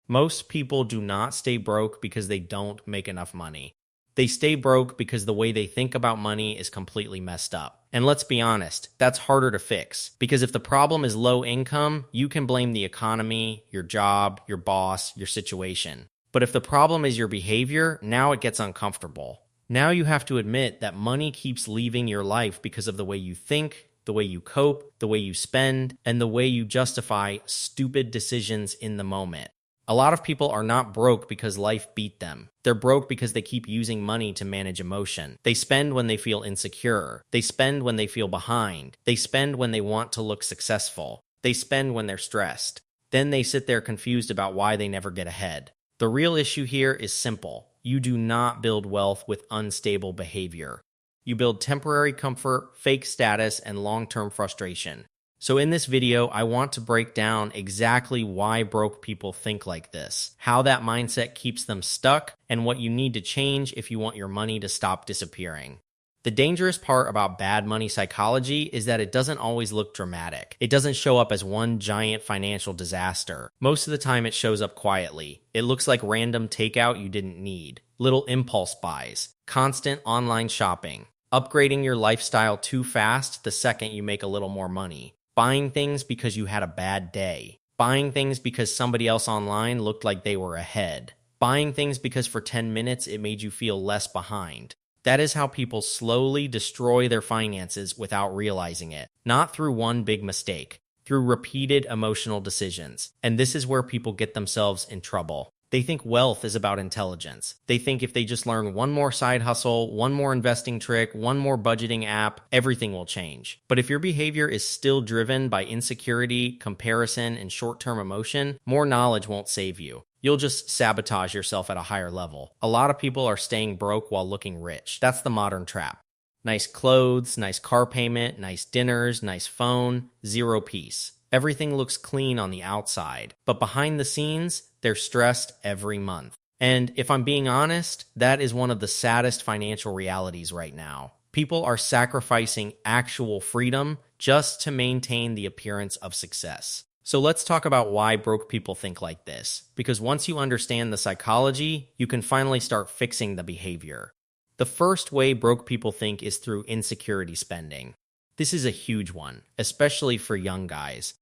Most people do not stay broke because they don't make enough money. They stay broke because the way they think about money is completely messed up. And let's be honest, that's harder to fix. Because if the problem is low income, you can blame the economy, your job, your boss, your situation. But if the problem is your behavior, now it gets uncomfortable. Now you have to admit that money keeps leaving your life because of the way you think, the way you cope, the way you spend, and the way you justify stupid decisions in the moment. A lot of people are not broke because life beat them. They're broke because they keep using money to manage emotion. They spend when they feel insecure. They spend when they feel behind. They spend when they want to look successful. They spend when they're stressed. Then they sit there confused about why they never get ahead. The real issue here is simple. You do not build wealth with unstable behavior. You build temporary comfort, fake status, and long-term frustration. So in this video, I want to break down exactly why broke people think like this, how that mindset keeps them stuck, and what you need to change if you want your money to stop disappearing. The dangerous part about bad money psychology is that it doesn't always look dramatic. It doesn't show up as one giant financial disaster. Most of the time it shows up quietly. It looks like random takeout you didn't need, little impulse buys, constant online shopping, upgrading your lifestyle too fast the second you make a little more money. Buying things because you had a bad day. Buying things because somebody else online looked like they were ahead. Buying things because for 10 minutes it made you feel less behind. That is how people slowly destroy their finances without realizing it. Not through one big mistake, through repeated emotional decisions. And this is where people get themselves in trouble. They think wealth is about intelligence. They think if they just learn one more side hustle, one more investing trick, one more budgeting app, everything will change. But if your behavior is still driven by insecurity, comparison, and short-term emotion, more knowledge won't save you. You'll just sabotage yourself at a higher level. A lot of people are staying broke while looking rich. That's the modern trap. Nice clothes, nice car payment, nice dinners, nice phone, zero peace. Everything looks clean on the outside, but behind the scenes, they're stressed every month. And if I'm being honest, that is one of the saddest financial realities right now. People are sacrificing actual freedom just to maintain the appearance of success. So let's talk about why broke people think like this. Because once you understand the psychology, you can finally start fixing the behavior. The first way broke people think is through insecurity spending. This is a huge one, especially for young guys.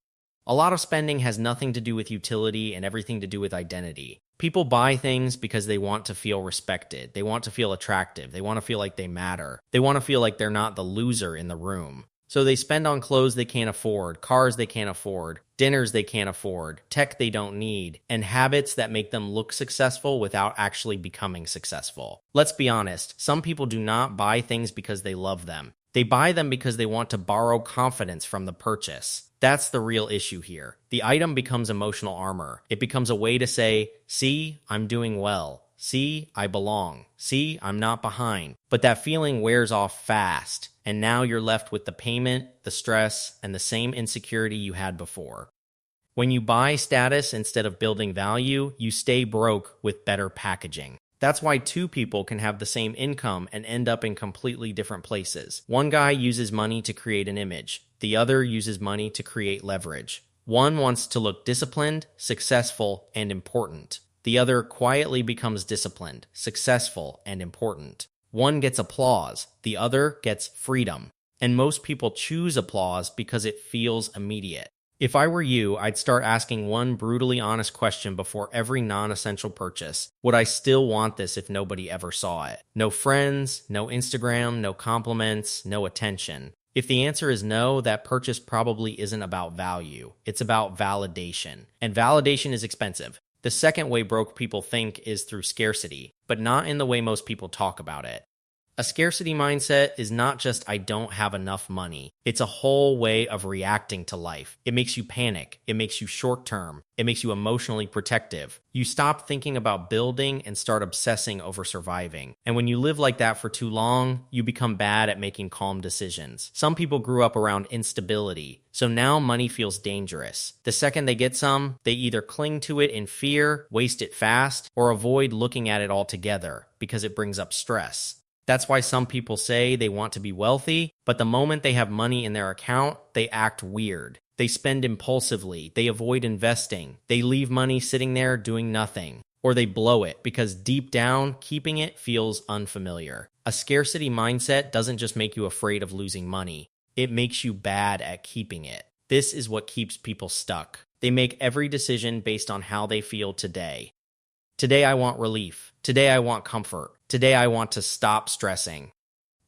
A lot of spending has nothing to do with utility and everything to do with identity. People buy things because they want to feel respected. They want to feel attractive. They want to feel like they matter. They want to feel like they're not the loser in the room. So they spend on clothes they can't afford, cars they can't afford, dinners they can't afford, tech they don't need, and habits that make them look successful without actually becoming successful. Let's be honest, some people do not buy things because they love them. They buy them because they want to borrow confidence from the purchase. That's the real issue here. The item becomes emotional armor. It becomes a way to say, see, I'm doing well. See, I belong. See, I'm not behind. But that feeling wears off fast, and now you're left with the payment, the stress, and the same insecurity you had before. When you buy status instead of building value, you stay broke with better packaging. That's why two people can have the same income and end up in completely different places. One guy uses money to create an image. The other uses money to create leverage. One wants to look disciplined, successful, and important. The other quietly becomes disciplined, successful, and important. One gets applause. The other gets freedom. And most people choose applause because it feels immediate. If I were you, I'd start asking one brutally honest question before every non-essential purchase. Would I still want this if nobody ever saw it? No friends, no Instagram, no compliments, no attention. If the answer is no, that purchase probably isn't about value. It's about validation. And validation is expensive. The second way broke people think is through scarcity, but not in the way most people talk about it. A scarcity mindset is not just I don't have enough money. It's a whole way of reacting to life. It makes you panic. It makes you short-term. It makes you emotionally protective. You stop thinking about building and start obsessing over surviving. And when you live like that for too long, you become bad at making calm decisions. Some people grew up around instability, so now money feels dangerous. The second they get some, they either cling to it in fear, waste it fast, or avoid looking at it altogether because it brings up stress. That's why some people say they want to be wealthy, but the moment they have money in their account, they act weird. They spend impulsively, they avoid investing, they leave money sitting there doing nothing, or they blow it because deep down, keeping it feels unfamiliar. A scarcity mindset doesn't just make you afraid of losing money, it makes you bad at keeping it. This is what keeps people stuck. They make every decision based on how they feel today. Today I want relief. Today I want comfort. Today I want to stop stressing.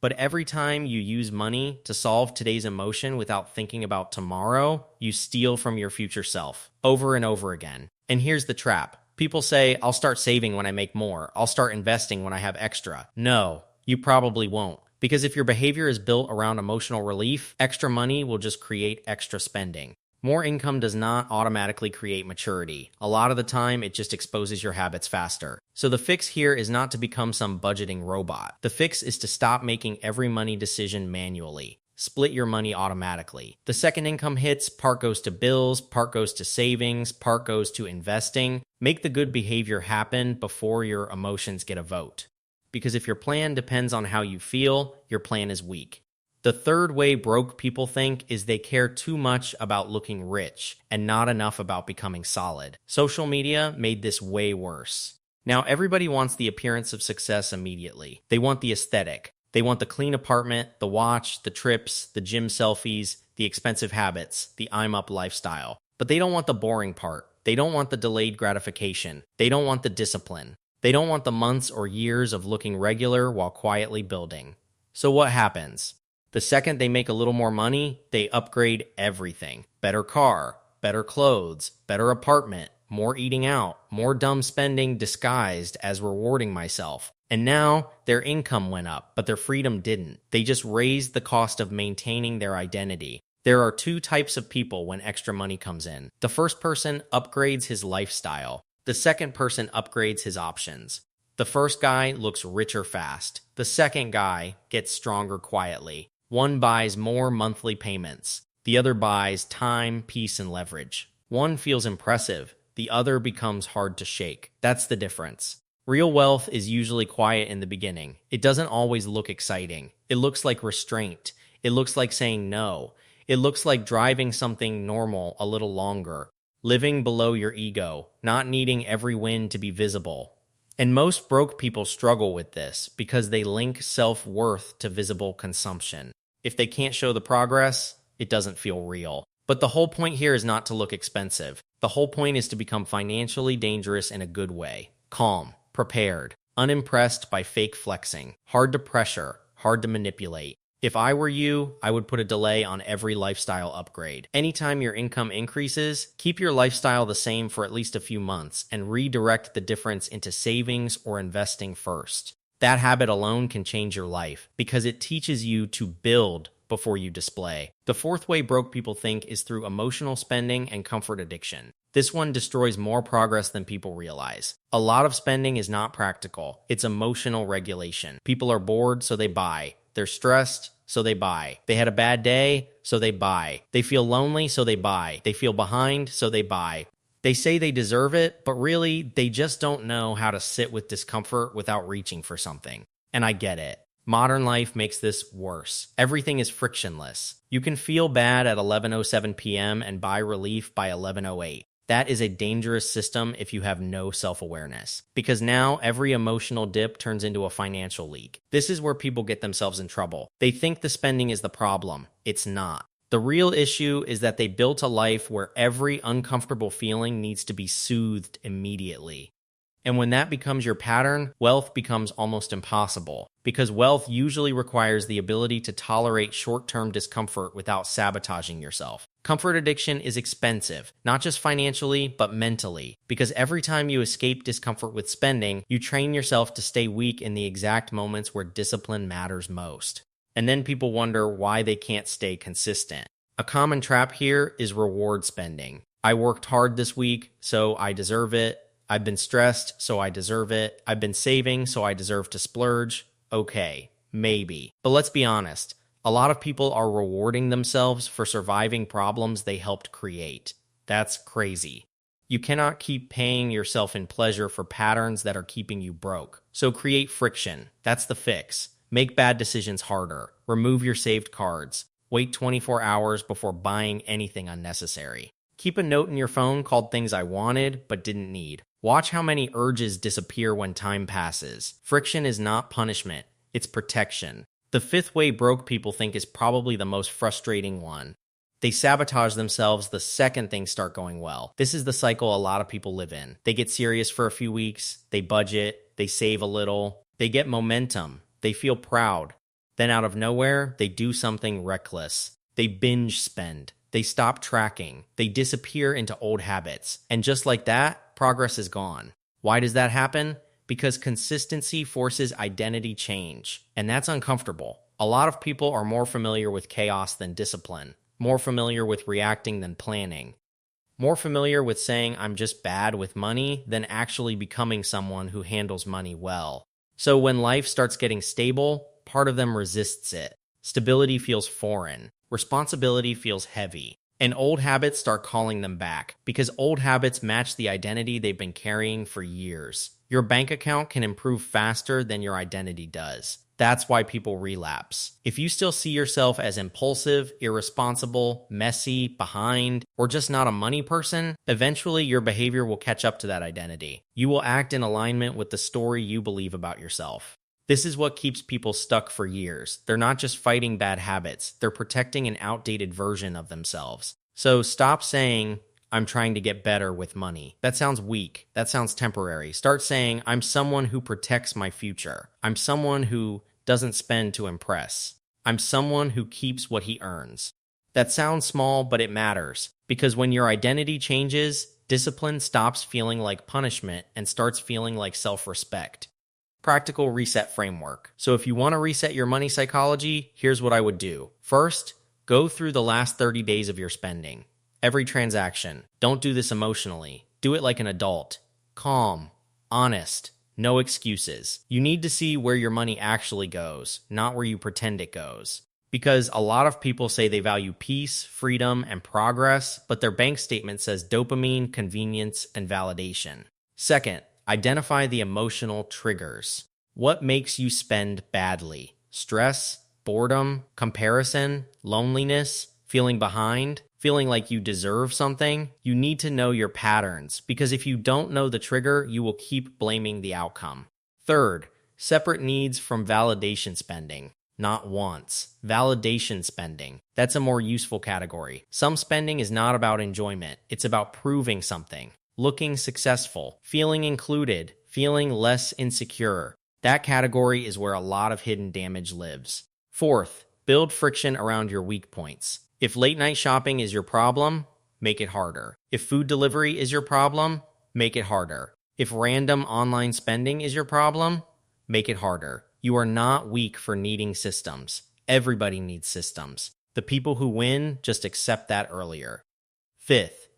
But every time you use money to solve today's emotion without thinking about tomorrow, you steal from your future self over and over again. And here's the trap. People say, I'll start saving when I make more. I'll start investing when I have extra. No, you probably won't. Because if your behavior is built around emotional relief, extra money will just create extra spending. More income does not automatically create maturity. A lot of the time, it just exposes your habits faster. So the fix here is not to become some budgeting robot. The fix is to stop making every money decision manually. Split your money automatically. The second income hits, part goes to bills, part goes to savings, part goes to investing. Make the good behavior happen before your emotions get a vote. Because if your plan depends on how you feel, your plan is weak. The third way broke people think is they care too much about looking rich and not enough about becoming solid. Social media made this way worse. Now everybody wants the appearance of success immediately. They want the aesthetic. They want the clean apartment, the watch, the trips, the gym selfies, the expensive habits, the I'm up lifestyle. But they don't want the boring part. They don't want the delayed gratification. They don't want the discipline. They don't want the months or years of looking regular while quietly building. So what happens? The second they make a little more money, they upgrade everything. Better car, better clothes, better apartment, more eating out, more dumb spending disguised as rewarding myself. And now their income went up, but their freedom didn't. They just raised the cost of maintaining their identity. There are two types of people when extra money comes in. The first person upgrades his lifestyle. The second person upgrades his options. The first guy looks richer fast. The second guy gets stronger quietly. One buys more monthly payments. The other buys time, peace, and leverage. One feels impressive. The other becomes hard to shake. That's the difference. Real wealth is usually quiet in the beginning. It doesn't always look exciting. It looks like restraint. It looks like saying no. It looks like driving something normal a little longer. Living below your ego, not needing every win to be visible. And most broke people struggle with this because they link self-worth to visible consumption. If they can't show the progress, it doesn't feel real. But the whole point here is not to look expensive. The whole point is to become financially dangerous in a good way. Calm, prepared, unimpressed by fake flexing, hard to pressure, hard to manipulate. If I were you, I would put a delay on every lifestyle upgrade. Anytime your income increases, keep your lifestyle the same for at least a few months and redirect the difference into savings or investing first. That habit alone can change your life because it teaches you to build before you display. The fourth way broke people think is through emotional spending and comfort addiction. This one destroys more progress than people realize. A lot of spending is not practical. It's emotional regulation. People are bored, so they buy. They're stressed, so they buy. They had a bad day, so they buy. They feel lonely, so they buy. They feel behind, so they buy. They say they deserve it, but really, they just don't know how to sit with discomfort without reaching for something. And I get it. Modern life makes this worse. Everything is frictionless. You can feel bad at 11:07 p.m. and buy relief by 11:08. That is a dangerous system if you have no self-awareness. Because now every emotional dip turns into a financial leak. This is where people get themselves in trouble. They think the spending is the problem. It's not. The real issue is that they built a life where every uncomfortable feeling needs to be soothed immediately. And when that becomes your pattern, wealth becomes almost impossible. Because wealth usually requires the ability to tolerate short-term discomfort without sabotaging yourself. Comfort addiction is expensive, not just financially, but mentally. Because every time you escape discomfort with spending, you train yourself to stay weak in the exact moments where discipline matters most. And then people wonder why they can't stay consistent. A common trap here is reward spending. I worked hard this week, so I deserve it. I've been stressed, so I deserve it. I've been saving, so I deserve to splurge. Okay, maybe. But let's be honest. A lot of people are rewarding themselves for surviving problems they helped create. That's crazy. You cannot keep paying yourself in pleasure for patterns that are keeping you broke. So create friction. That's the fix. Make bad decisions harder. Remove your saved cards. Wait 24 hours before buying anything unnecessary. Keep a note in your phone called things I wanted but didn't need. Watch how many urges disappear when time passes. Friction is not punishment, it's protection. The fifth way broke people think is probably the most frustrating one. They sabotage themselves the second things start going well. This is the cycle a lot of people live in. They get serious for a few weeks, they budget, they save a little, they get momentum, they feel proud. Then out of nowhere, they do something reckless. They binge spend. They stop tracking. They disappear into old habits. And just like that, progress is gone. Why does that happen? Because consistency forces identity change. And that's uncomfortable. A lot of people are more familiar with chaos than discipline. More familiar with reacting than planning. More familiar with saying I'm just bad with money than actually becoming someone who handles money well. So when life starts getting stable, part of them resists it. Stability feels foreign. Responsibility feels heavy. And old habits start calling them back because old habits match the identity they've been carrying for years. Your bank account can improve faster than your identity does. That's why people relapse. If you still see yourself as impulsive, irresponsible, messy, behind, or just not a money person, eventually your behavior will catch up to that identity. You will act in alignment with the story you believe about yourself. This is what keeps people stuck for years. They're not just fighting bad habits, they're protecting an outdated version of themselves. So stop saying, I'm trying to get better with money. That sounds weak. That sounds temporary. Start saying, I'm someone who protects my future. I'm someone who doesn't spend to impress. I'm someone who keeps what he earns. That sounds small, but it matters. Because when your identity changes, discipline stops feeling like punishment and starts feeling like self-respect. Practical reset framework. So if you want to reset your money psychology, here's what I would do. First, go through the last 30 days of your spending. Every transaction. Don't do this emotionally. Do it like an adult. Calm, honest, no excuses. You need to see where your money actually goes, not where you pretend it goes. Because a lot of people say they value peace, freedom, and progress, but their bank statement says dopamine, convenience, and validation. Second, identify the emotional triggers. What makes you spend badly? Stress, boredom, comparison, loneliness, feeling behind, feeling like you deserve something? You need to know your patterns, because if you don't know the trigger, you will keep blaming the outcome. Third, separate needs from validation spending. Not wants. Validation spending. That's a more useful category. Some spending is not about enjoyment. It's about proving something. Looking successful. Feeling included. Feeling less insecure. That category is where a lot of hidden damage lives. Fourth, build friction around your weak points. If late night shopping is your problem, make it harder. If food delivery is your problem, make it harder. If random online spending is your problem, make it harder. You are not weak for needing systems. Everybody needs systems. The people who win just accept that earlier. Fifth,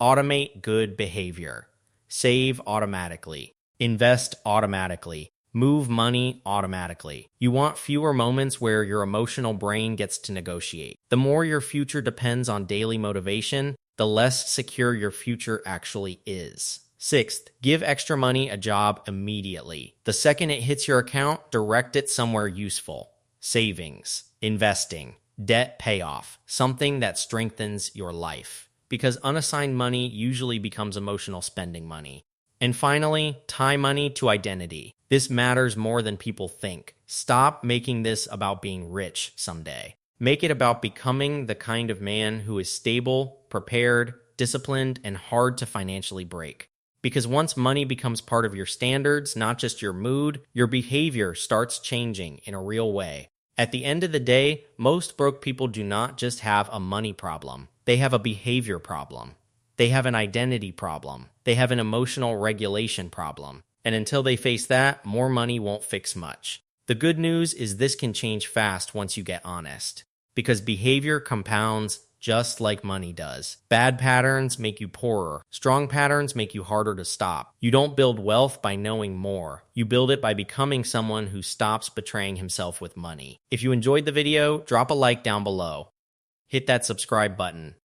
automate good behavior. Save automatically. Invest automatically. Move money automatically. You want fewer moments where your emotional brain gets to negotiate. The more your future depends on daily motivation, the less secure your future actually is. Sixth, give extra money a job immediately. The second it hits your account, direct it somewhere useful. Savings, investing, debt payoff, something that strengthens your life. Because unassigned money usually becomes emotional spending money. And finally, tie money to identity. This matters more than people think. Stop making this about being rich someday. Make it about becoming the kind of man who is stable, prepared, disciplined, and hard to financially break. Because once money becomes part of your standards, not just your mood, your behavior starts changing in a real way. At the end of the day, most broke people do not just have a money problem. They have a behavior problem. They have an identity problem. They have an emotional regulation problem. And until they face that, more money won't fix much. The good news is this can change fast once you get honest. Because behavior compounds just like money does. Bad patterns make you poorer. Strong patterns make you harder to stop. You don't build wealth by knowing more. You build it by becoming someone who stops betraying himself with money. If you enjoyed the video, drop a like down below. Hit that subscribe button.